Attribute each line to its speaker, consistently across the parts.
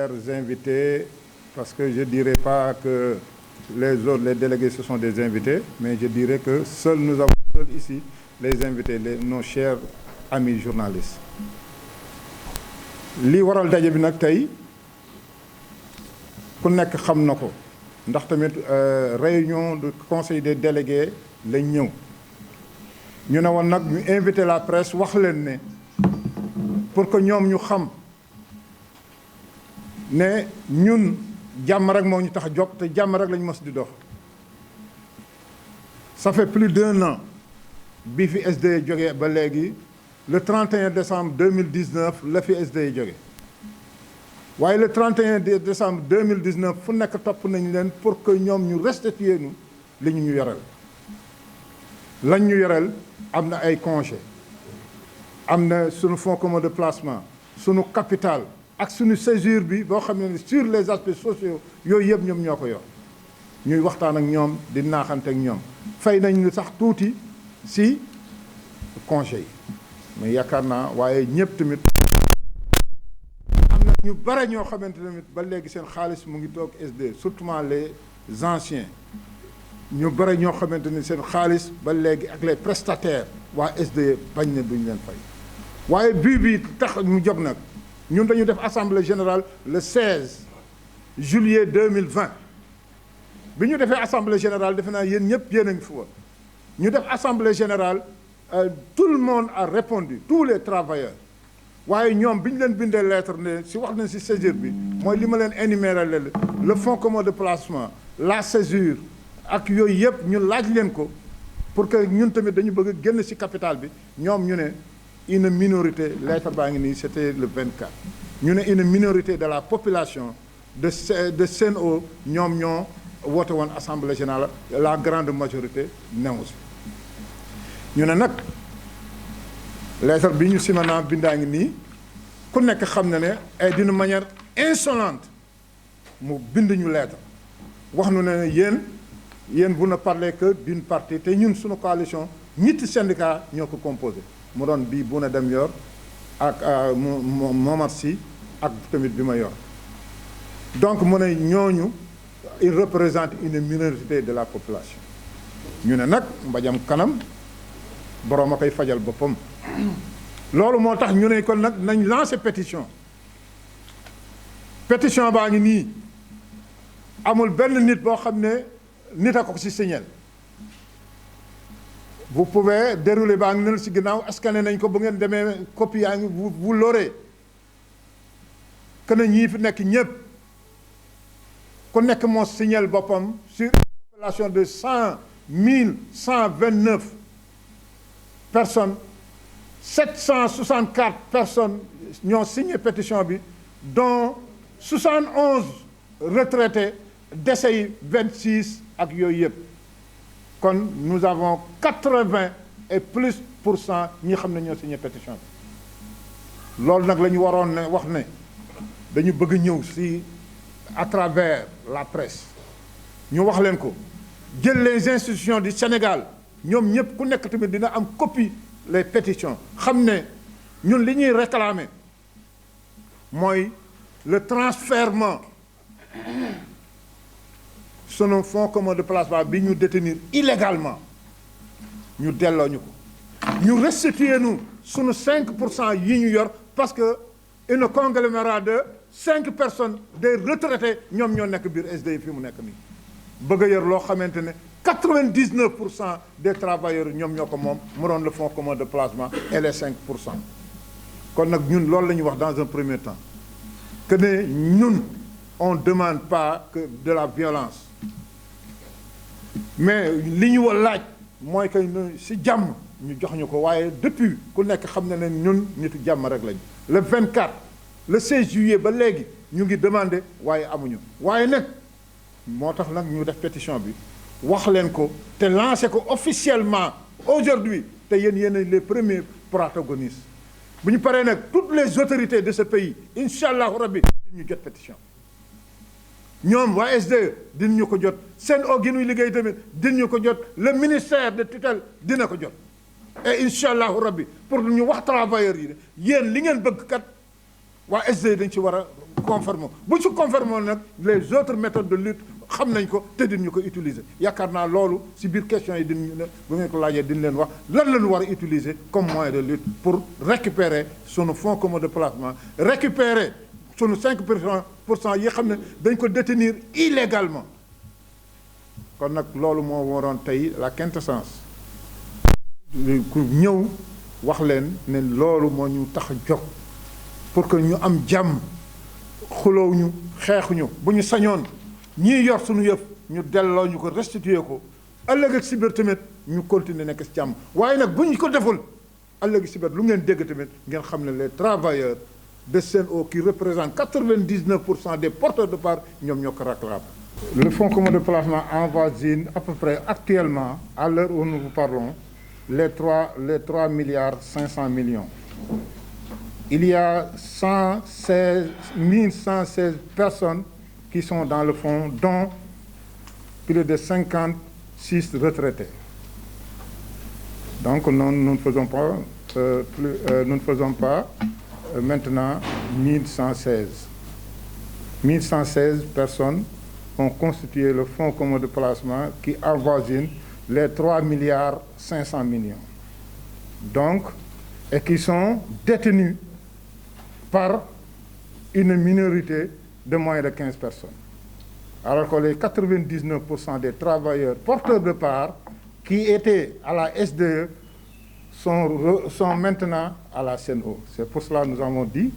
Speaker 1: chers invités, parce que je ne dirais pas que les autres, les délégués, ce sont des invités, mais je dirais que seuls nous avons ici les invités, nos chers amis journalistes. li waral daje bi nag tey ku nekk xam na ko ndax tamit réunion du conseil des délégués lañ ñëw ñu ne woon nag ñu invité la presse wax leen ne pour que ñoom ñu xam ne ñun jàmm rek moo ñu tax a jóg te jàmm rek lañ mës di dox. Ça fait plus d'1 an bi fi SDE jógee ba léegi le 31 décembre 2019 la fi SDE jóge waaye le 31 décembre 2019 fu nekk topp nañ leen pour que ñoom ñu restituer ñu li ñu yoreel lañ ñu yoreel am na ay congé am na suñu fonds commun de placement suñu capital ak suñu césure bi boo xam ne sur les aspects sociaux yooyu yëpp ñoom ñoo ko yor ñuy waxtaan ak ñoom di naaxante ak ñoom fay nañ sax tuuti si congé yi mais yaakaar naa waaye ñëpp tamit am na ñu bare ñoo xamante tamit ba léegi seen xaalis mu ngi toog SDE surtout les anciens ñu bare ñoo xamante ni seen xaalis ba léegi ak les prestataires waa SDE bañ ne duñ leen fay waaye bi tax mu jóg nag ñun dañu def assemblée générale le 16 juillet 2020 bi ñu defee assemblée générale defe naa yéen ñëpp yéen a ngi fi woon ñu def assemblée générale tout le monde a répondu tous les travailleurs waaye ñoom bi ñu leen bindee lettre ne si wax nañ si césure bi mooy li ma leen énuméré le fonds commun de placement la césure ak yooyu yëpp ñu laaj leen ko pour que ñun tamit dañu bëgg a génn si capital bi ñoom ñu ne une minorité lettre baa ngi nii c'était le 24 ñu ne une minorité de la population de Sen'Eau ñoom ñoo woote woon assemblée générale la grande majorité newu si ñu ne nag lettre bi ñu si maintenant bindaa ngi nii ku nekk xam na ne et d'une manière insolente mu bind ñu lettre wax nu ne yéen vous ne parlez que d'une partie te ñun suñu coalition ñetti syndicat ñoo ko composé mu doon bii bu na dem yor ak Momar Sy ak tamit bi ma yor donc mu ne ñooñu il représente une minorité de la population ñu ne nag mbajam kanam boroom a koy fajal boppam loolu moo tax ñu ne kon nag nañ lancer pétition baa ngi nii amul benn nit boo xam ne nit a ko ci signal vous pouvez dérouler baa ngi ne ci ginnaaw scanner nañ ko bu ngeen demee copie yaa ngi vous l'aurez que ne ñii fi nekk ñëpp ku nekk moo signal boppam sur une population de 129 personnes 764 personnes ñoo signé pétition bi dont 71 retraités décès yi 26 ak yooyu yëpp kon nous avons 80 et plus pour cent ñi xam ne ñoo signé pétition bi loolu nag la ñu waroon ne wax ne dañu bëgg ñëw si à travers la presse ñu wax leen ko jël les institutions du Sénégal ñoom ñëpp ku nekk tamit dina am copie les pétitions xam ne ñun li ñuy réclamer mooy le transfèrement sunu fonds commun de placement bi ñu détenir illégalement ñu delloo ñu ko ñu restituer nu sunu 5% yi ñu yor parce que une conglomérat de 5 personnes des retraités ñoom ñoo nekk biir SDE fi mu nekk nii bëgg a yor loo xamante ne 99% des travailleurs ñoom ñoo ko moom mu doon le fonds commun de placement et les 5%. kon nag ñun loolu la ñuy wax dans un premier temps que ne ñun on demande pas que de la violence mais li ñu war laaj mooy que si jàmm ñu jox ñu ko waaye depuis ku nekk xam na ne ñun nitu jàmm rek lañu. le 24 le 16 juillet ba léegi ñu ngi demandé waaye amuñu waaye nag moo tax nag ñu def pétition bi wax leen ko te lancé ko officiellement aujourd'hui te yéen les premiers protagonistes bu ñu paree nag toutes les autorités de ce pays incha allahu rabbi ñu jot pétition ñoom waa SDE dinañu ko jot Sen'Eau gi ñuy liggéey tamit dinañu ko jot le ministère de tutelle dina ko jot et incha allahu rabbi pour ñu wax travailleurs yi yéen li ngeen bëgg kat waa SDE dañ ci war a conformer bu ci conformer nag les autres méthodes de lutte xam nañ ko te ñu ko utiliser yaakaar naa loolu si biir question yi dinañu ne bu ngeen ko laajee dina leen wax lan la ñu war a utiliser comme moyen de lutte pour récupérer sunu fonds commun de placement récupérer sunu 5% yi xam ne dañ ko détenir illégalement kon nag loolu moo waroon tey la quintessence ku ñëw wax leen ne loolu moo ñu tax a jóg pour que ñu am jàmm xuloo ñu xeexuñu bu ñu sañoon ñii yor suñu yëf ñu delloo ñu ko restituer ko ëllëg ak si biir tamit ñu continuer nekk si jàmm waaye nag bu ñu ko deful ëllëg si biir lu ngeen dégg tamit ngeen xam ne les travailleurs de Sen'Eau qui représentent 99% des porteurs de parts ñoom ñoo ko réclament. Le fonds commun de placement avoisine à peu près actuellement à l'heure où nous vous parlons les 3 milliards 500 millions. Il y a 1116 personnes qui sont dans le fonds, dont plus de 56 retraités. Donc nous ne faisons pas maintenant 1116. 1116 personnes ont constitué le fonds commun de placement qui avoisine les 3 milliards 500 millions. Donc, et qui sont détenus par une minorité de moins de 15 personnes. Alors que les 99% des travailleurs porteurs de parts qui étaient à la SDE sont maintenant à la Sen'Eau. C'est pour cela que nous avons dit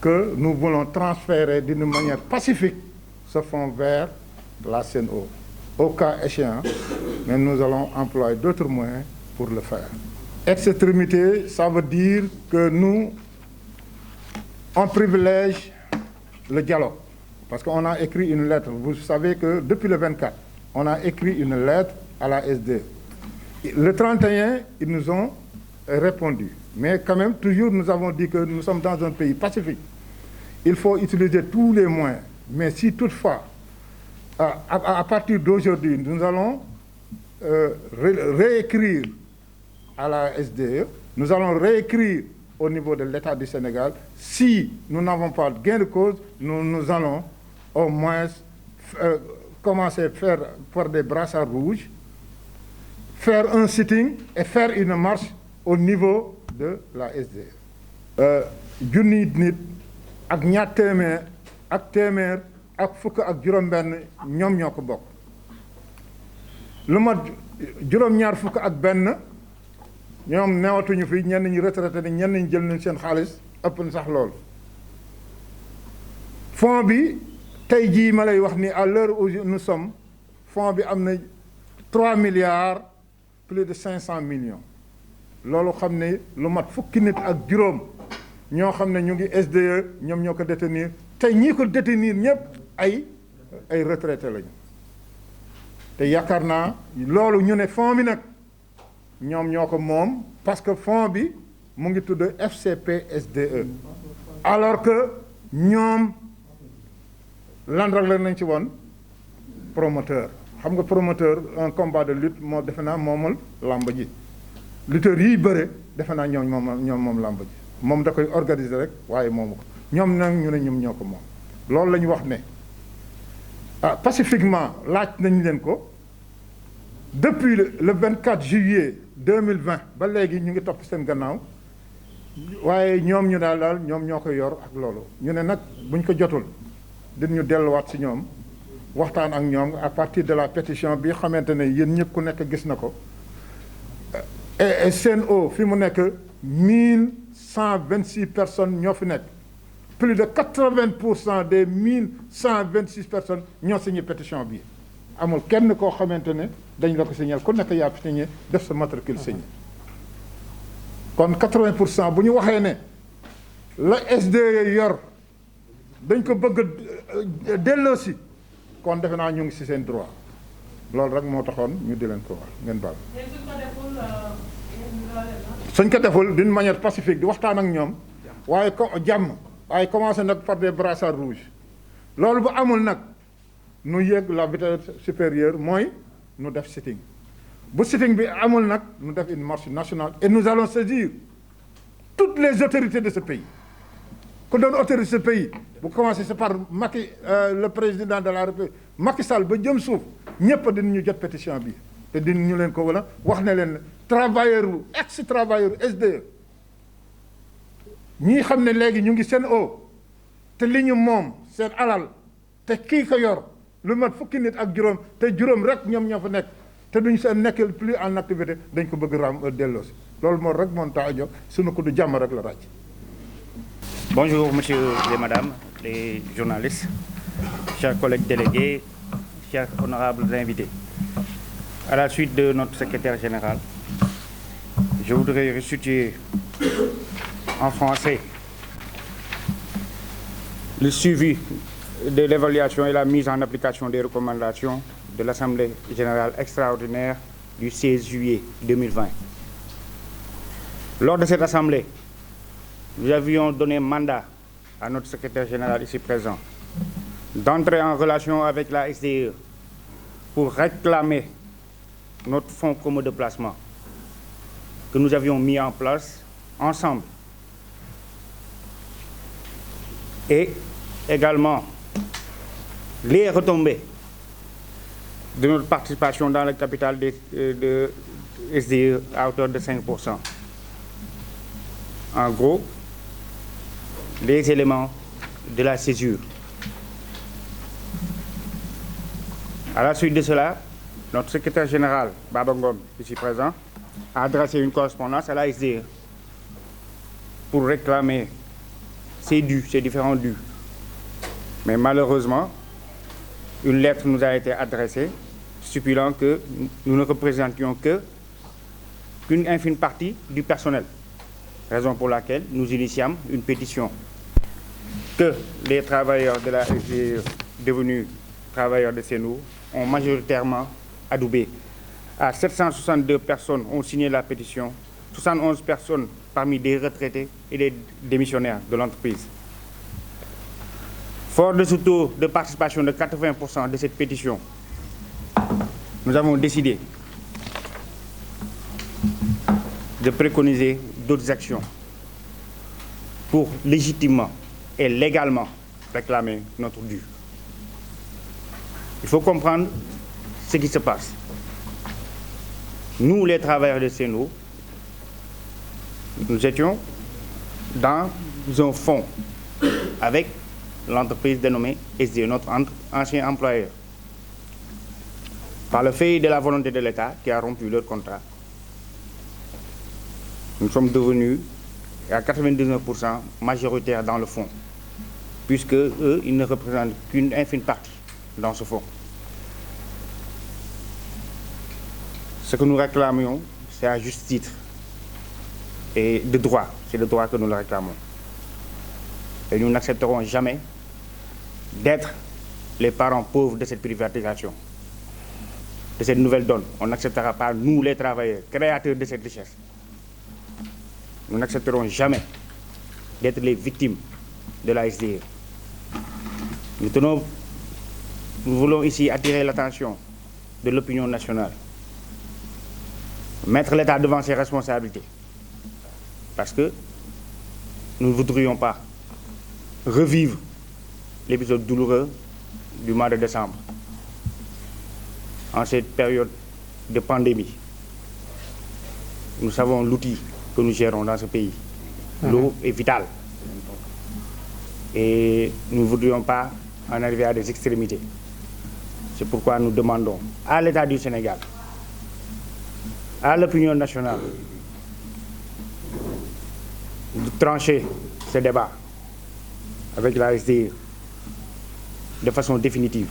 Speaker 1: que nous voulons transférer d'une manière pacifique ce fonds vers la Sen'Eau. Au cas échéant, mais nous allons employer d'autres moyens pour le faire. Extrémité, ça veut dire que nous, on privilège le dialogue. Parce qu'on a écrit une lettre. Vous savez que depuis le 24, on a écrit une lettre à la SDE. Le 31, ils nous ont répondu. Mais quand même, toujours, nous avons dit que nous sommes dans un pays pacifique. Il faut utiliser tous les moyens. Mais si toutefois, à partir d'aujourd'hui, nous allons réécrire à la SDE, nous allons réécrire au niveau de l'État du Sénégal. Si nous n'avons pas de gain de cause, nous allons au moins commencer à faire des brassards rouges, faire un sitting et faire une marche au niveau de la SDE. junni nit ak ñaar téeméer ak téeméer ak fukk ak juróom-benn ñoom ñoo ko bokk lu mat juróom-ñaar fukk ak benn ñoom newatuñu fi ñenn ñi retraité ni ñenn ñi jël nañ seen xaalis ëpp na sax loolu fonds bi tey jii ma lay wax ni à l'heure où nous sommes fonds bi am na 3 milliards plus de 500 millions loolu xam ne lu mat fukki nit ak juróom ñoo xam ne ñu ngi SDE ñoom ñoo ko détenir tey ñii ko détenir ñëpp ay retraité lañu te yaakaar naa loolu ñu ne fonds bi nag ñoom ñoo ko moom parce que fonds bi mu ngi tudd FCP SDE alors que ñoom lan rek la nañ ci woon promoteur xam nga promoteur un combat de lutte moo defe naa moomul làmb ji lutteurs yiy bëre defe naa ñoom moom làmb ji moom da koy organiser rek waaye moomu ko ñoom nag ñu ne ñoom ñoo ko moom loolu la ñu wax ne pacifiquement laaj nañ leen ko depuis le 24 juillet 2020 ba léegi ñu ngi topp seen gannaaw waaye ñoom ñu daal ñoom ñoo ko yor ak loolu ñu ne nag buñ ko jotul dinañu delluwaat si ñoom waxtaan ak ñoom à partir de la pétition bi xamante ne yéen ñëpp ku nekk gis na ko et Sen'Eau fi mu nekk 1126 personnes ñoo fi nekk plus de 80% des 1126 personnes ñoo signé pétition bi amul kenn koo xamante ne dañ la ko signé ku nekk yaa fi signé def sa matricule signé kon 80% bu ñu waxee ne la SDE yor dañ ko bëgg a delloosi kon defe naa ñu ngi ci seen droit loolu rek moo taxoon ñu di leen ko wax ngeen baal. suñ ko deful d'une manière pacifique di waxtaan ak ñoom waaye jàmm waaye commencé nag par des brassards rouges loolu bu amul nag nu yéeg la vitesse supérieure mooy nu def sitting bu sitting bi amul nag nu def une marche nationale et nous allons saisir toutes les autorités de ce pays ku doon autorité ce pays bu commencé c'est par Macky le président de la République Macky Sall ba jëm suuf ñëpp dinañu jot pétition bi te dinañu leen ko wala wax ne leen travailleur ex travailleur SDE ñii xam ne léegi ñu ngi seen o te li ñu moom seen alal te kii ko yor lu mat fukki nit ak juróom te juróom rek ñoom ñoo fa nekk te duñ seen nekkul plus en activité dañ ko bëgg ram delloosi loolu moo rek moom tax a jóg suñu ko du jàmm rek la ràcc.
Speaker 2: Bonjour, monsieur et madame les journalistes, chers collègues délégués, chers honorables invités. À la suite de notre secrétaire général, je voudrais restituer en français le suivi de l'évaluation et la mise en application des recommandations de l'Assemblée générale extraordinaire du 16 juillet 2020. Lors de cette assemblée, nous avions donné mandat à notre secrétaire général ici présent d'entrer en relation avec la SDE pour réclamer notre fonds commun de placement que nous avions mis en place ensemble et également les retombées de notre participation dans le capital de SDE à hauteur de 5%. En gros, les éléments de la césure. À la suite de cela, notre secrétaire général, Baba Ngom, ici présent, a adressé une correspondance à la SDE pour réclamer ces dus, ces différents dus. Mais malheureusement, une lettre nous a été adressée stipulant que nous ne représentions qu'une infime partie du personnel. Raison pour laquelle nous initiâmes une pétition que les travailleurs de la SDE devenus travailleurs de Sen'Eau ont majoritairement adoubé. À 762 personnes ont signé la pétition, 71 personnes parmi des retraités et des démissionnaires de l'entreprise. Fort de ce taux de participation de 80% de cette pétition, nous avons décidé de préconiser d'autres actions pour légitimement et légalement réclamer notre dû. Il faut comprendre ce qui se passe. Nous, les travailleurs de Sen'Eau, nous étions dans un fonds avec l'entreprise dénommée SDE, notre ancien employeur. Par le fait de la volonté de l'État qui a rompu leur contrat, nous sommes devenus à 99% majoritaires dans le fonds, puisque eux, ils ne représentent qu'une infime partie dans ce fonds. Ce que nous réclamions, c'est à juste titre et de droit. C'est de droit que nous le réclamons. Et nous n'accepterons jamais d'être les parents pauvres de cette privatisation, de cette nouvelle donne. On n'acceptera pas, nous les travailleurs, créateurs de cette richesse. Nous n'accepterons jamais d'être les victimes de la SDE. Nous voulons ici attirer l'attention de l'opinion nationale, mettre l'État devant ses responsabilités, parce que nous ne voudrions pas revivre l'épisode douloureux du mois de décembre, en cette période de pandémie. Nous savons l'outil que nous gérons dans ce pays. L'eau est vitale. Et nous ne voudrions pas en arriver à des extrémités. C'est pourquoi nous demandons à l'État du Sénégal, à l'opinion nationale, de trancher ce débat avec la SDE de façon définitive.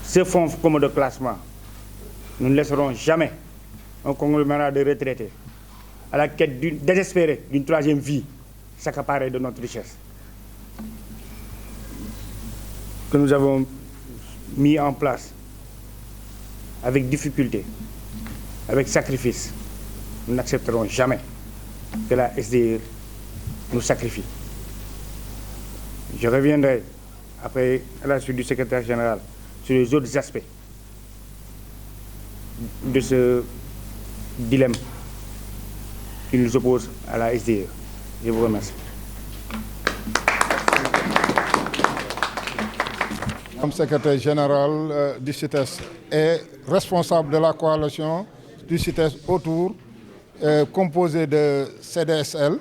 Speaker 2: Ce fonds commun de classement, nous ne laisserons jamais un conglomérat de retraités à la quête désespérée d'une troisième vie s'accaparer de notre richesse que nous avons mis en place avec difficulté, avec sacrifice. Nous n'accepterons jamais que la SDE nous sacrifie. Je reviendrai après, à la suite du secrétaire général, sur les autres aspects de ce dilemme qui nous oppose à la SDE. Je vous remercie.
Speaker 1: Comme secrétaire général du CITES et responsable de la coalition du CITES autour, composée de CDSL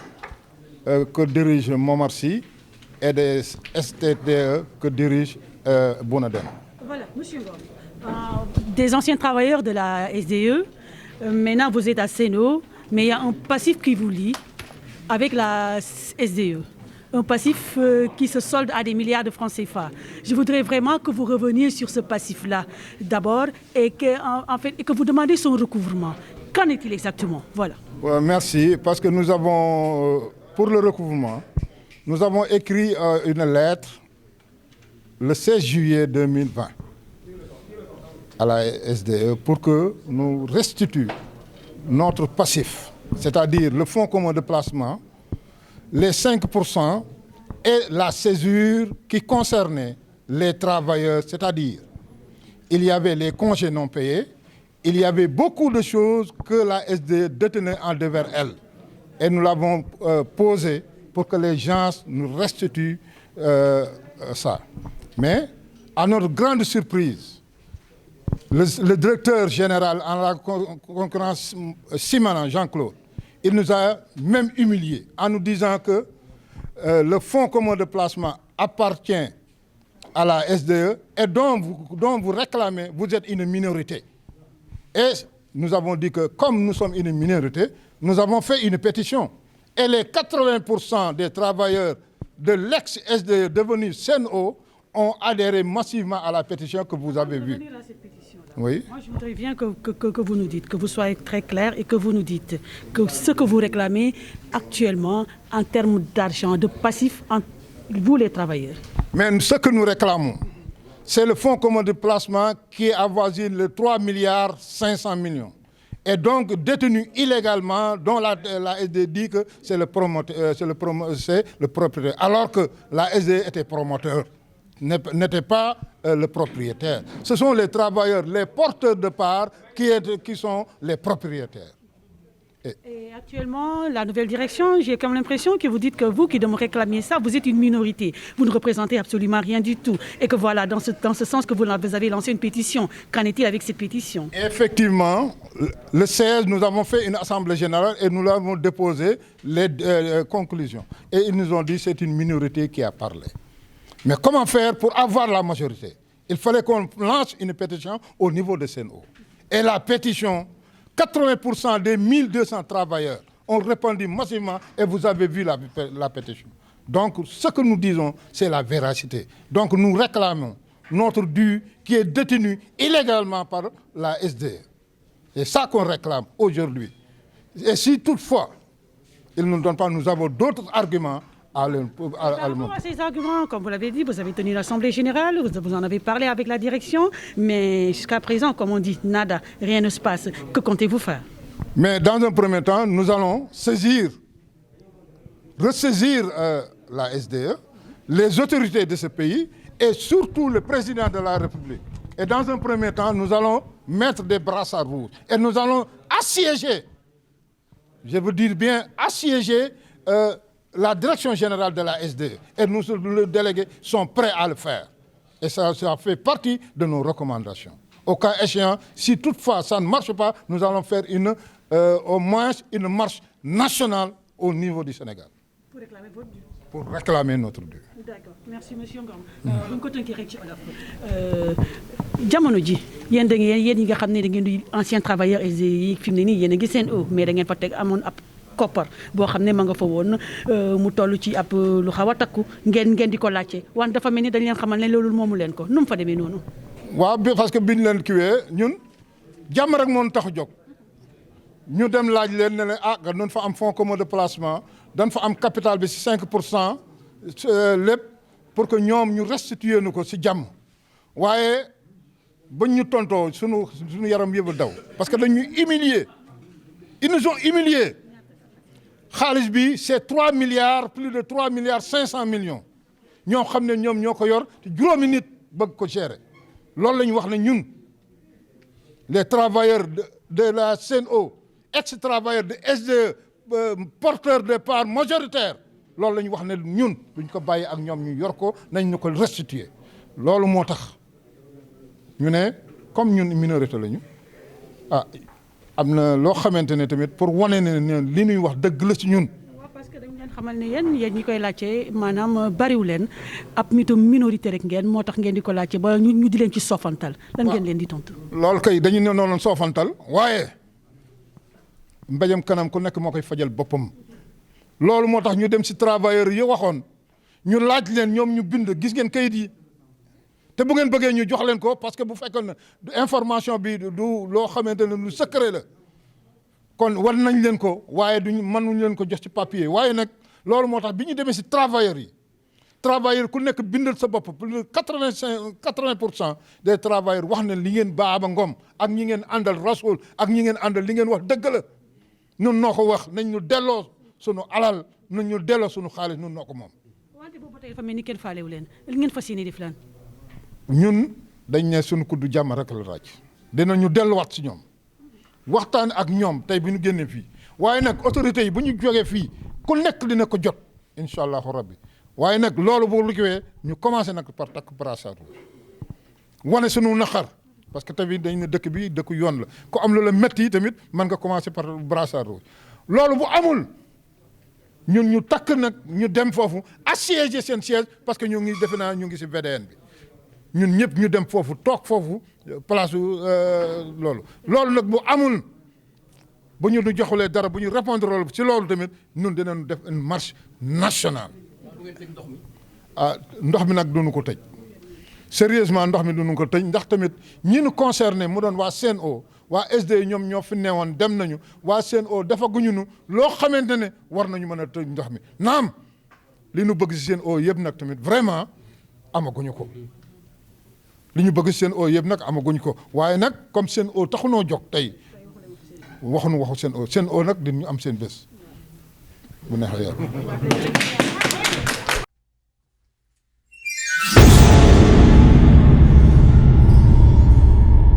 Speaker 1: que dirige Momar Sy et des STDE que dirige Bounadem.
Speaker 3: Voilà, monsieur des anciens travailleurs de la SDE, maintenant vous êtes à Sen'Eau, mais il y a un passif qui vous lie avec la SDE. Un passif qui se solde à des milliards de francs CFA. Je voudrais vraiment que vous reveniez sur ce passif-là d'abord et que vous demandez son recouvrement. Qu'en est-il exactement? Voilà.
Speaker 1: Ouais, merci, parce que nous avons, pour le recouvrement, nous avons écrit une lettre le 16 juillet 2020 à la SDE pour que nous restituions notre passif, c'est-à-dire le fonds commun de placement, les 5% et la césure qui concernait les travailleurs, c'est-à-dire il y avait les congés non payés, il y avait beaucoup de choses que la SDE détenait en devers elle. Et nous l'avons posé pour que les gens nous restituent ça. Mais, à notre grande surprise, le directeur général en la concurrence, Simanan Jean-Claude, il nous a même humiliés en nous disant que le fonds commun de placement appartient à la SDE et dont vous réclamez, vous êtes une minorité. Et nous avons dit que comme nous sommes une minorité, nous avons fait une pétition. Et les 80% des travailleurs de l'ex-SDE devenus Sen'Eau ont adhéré massivement à la pétition que vous avez vue. Oui.
Speaker 3: Moi, je voudrais bien que vous nous dites, que vous soyez très clair et que vous nous dites que ce que vous réclamez actuellement en termes d'argent, de passif, vous les travailleurs.
Speaker 1: Mais ce que nous réclamons, c'est le fonds commun de placement qui avoisine les 3 milliards 500 millions. Et donc détenu illégalement, dont la SDE dit que c'est le propriétaire, alors que la SDE était promoteur, n'était pas le propriétaire. Ce sont les travailleurs, les porteurs de parts qui sont les propriétaires.
Speaker 3: Et actuellement, la nouvelle direction, j'ai comme l'impression que vous dites que vous qui me réclamiez ça, vous êtes une minorité. Vous ne représentez absolument rien du tout. Et que voilà, dans ce sens que vous avez lancé une pétition. Qu'en est-il avec cette pétition?
Speaker 1: Effectivement, le 16, nous avons fait une assemblée générale et nous avons déposé les conclusions. Et ils nous ont dit que c'est une minorité qui a parlé. Mais comment faire pour avoir la majorité? Il fallait qu'on lance une pétition au niveau de Sen'Eau. Et la pétition, 80% des 1200 travailleurs ont répondu massivement et vous avez vu la pétition. Donc ce que nous disons, c'est la véracité. Donc nous réclamons notre dû qui est détenu illégalement par la SDE. C'est ça qu'on réclame aujourd'hui. Et si toutefois, ils ne nous donnent pas, nous avons d'autres arguments à le montrer.
Speaker 3: Ces arguments, comme vous l'avez dit, vous avez tenu l'Assemblée générale, vous en avez parlé avec la direction, mais jusqu'à présent, comme on dit, nada, rien ne se passe. Que comptez-vous faire?
Speaker 1: Mais dans un premier temps, nous allons ressaisir la SDE, les autorités de ce pays et surtout le président de la République. Et dans un premier temps, nous allons mettre des brassards rouges et nous allons assiéger, je veux dire bien assiéger, la direction générale de la SDE. Et nous, les délégués, sont prêts à le faire. Et ça fait partie de nos recommandations. Au cas échéant, si toutefois ça ne marche pas, nous allons faire au moins une marche nationale au niveau du Sénégal.
Speaker 3: Pour réclamer votre dû.
Speaker 1: Pour réclamer notre dû.
Speaker 3: D'accord. Merci, monsieur Ngom. bu ñu ko tënkee rek ci olof. Jamono ji yéen ñi nga xam ne da ngeen di anciens travailleurs SDE yi fi mu ne nii yéen a ngi Sen'Eau mais da ngeen fa teg amoon ab koppar boo xam ne ma nga fa woon mu toll ci ab lu xaw a takku ngeen di ko laajte wante dafa mel ni dañ leen xamal ne loolu moomu leen ko nu mu fa demee noonu.
Speaker 1: waaw parce que biñ leen kiwee ñun jàmm rek moo tax a jóg ñu dem laaj leen ne leen nga doon fa am fonds commun de placement dañ fa am capital bi si 5% lépp pour que ñoom ñu restituer nu ko si jàmm waaye bañ ñu tontoo suñu yaram yëpp daw parce que dañu humilier ils nous ont humiliés. xaalis bi c'est 3 milliards plus de 3 milliards 500 millions ñoo xam ne ñoom ñoo ko yor te juróomi nit bëgg ko gérer loolu la ñu wax ne ñun les travailleurs de la Sen'Eau ex-travailleurs de SDE porteurs de parts majoritaires loolu la ñu wax ne ñun duñ ko bàyyi ak ñoom ñu yor ko nañ ñu ko restituer loolu moo tax ñu ne comme ñun minorité lañu ah am na loo xamante ne tamit pour wane ne li ñuy wax dëgg la ci ñun.
Speaker 3: waaw parce que dañ leen xamal ne yéen ñi koy laajte maanaam bariwu leen ab minorité rek ngeen moo tax ngeen di ko laajte ba ñu di leen ci soofantal. lan ngeen leen di tontu.
Speaker 1: loolu kay dañu ne noonu soofantal waaye mbéjam kanam ku nekk moo koy fajal boppam loolu moo tax ñu dem si travailleurs yi waxoon ñu laaj leen ñoom ñu bind gis ngeen kayit yi. te bu ngeen bëggee ñu jox leen ko parce que bu fekkoon ne information bi du loo xamante ne lu secret la kon war nañ leen ko waaye duñ mënuñ leen ko jox ci papier waaye nag loolu moo tax bi ñu demee si travailleurs yi travailleurs ku nekk bindal sa bopp plus de 80% des travailleurs wax ne li ngeen Baba Ngom ak ñi ngeen àndal Rasoul ak ñi ngeen àndal li ngeen wax dëgg la nun noo ko wax nañ ñu delloo sunu alal nañ ñu delloo sunu xaalis nun noo ko moom.
Speaker 3: wante boobu tey dafa mel ni kenn faalewu leen li ngeen fas yéene def lan.
Speaker 1: ñun dañ ne suñu kuddu jàmm rek la ràcc dinañu delluwaat si ñoom waxtaan ak ñoom tey bi ñu génnee fii waaye nag autorités yi bu ñu jógee fii ku nekk dina ko jot incha allahu rabbi waaye nag loolu bu lu kiwee ñu commencé nag par takk brassard wane suñu naqar parce que tamit dañ ne dëkk bi dëkku yoon la ku am lu la métti tamit mën nga commencé par brassard loolu bu amul ñun ñu takk nag ñu dem foofu assiéger seen siège parce que ñu ngi defe naa ñu ngi si VDN bi ñun ñëpp ñu dem foofu toog foofu place loolu nag bu amul bu ñu du joxulee dara bu ñu répondre loolu ci loolu tamit ñun dinañ def une marche nationale. ah ndox mi nag duñu ko tëj sérieusement ndox mi duñu ko tëj ndax tamit ñi ñu concerné mu doon waa CNO waa SDE ñoom ñoo fi newoon dem nañu waa CNO defaguñu nu loo xamante ne war nañu mën a tëj ndox mi naam li ñu bëgg si CNO yëpp nag tamit vraiment amaguñu ko. li ñu bëgg seen eau yëpp nag amaguñ ko waaye nag comme seen eau taxunoo jóg tey waxuñu waxu seen eau nag dinañu am seen bés bu neexee yàlla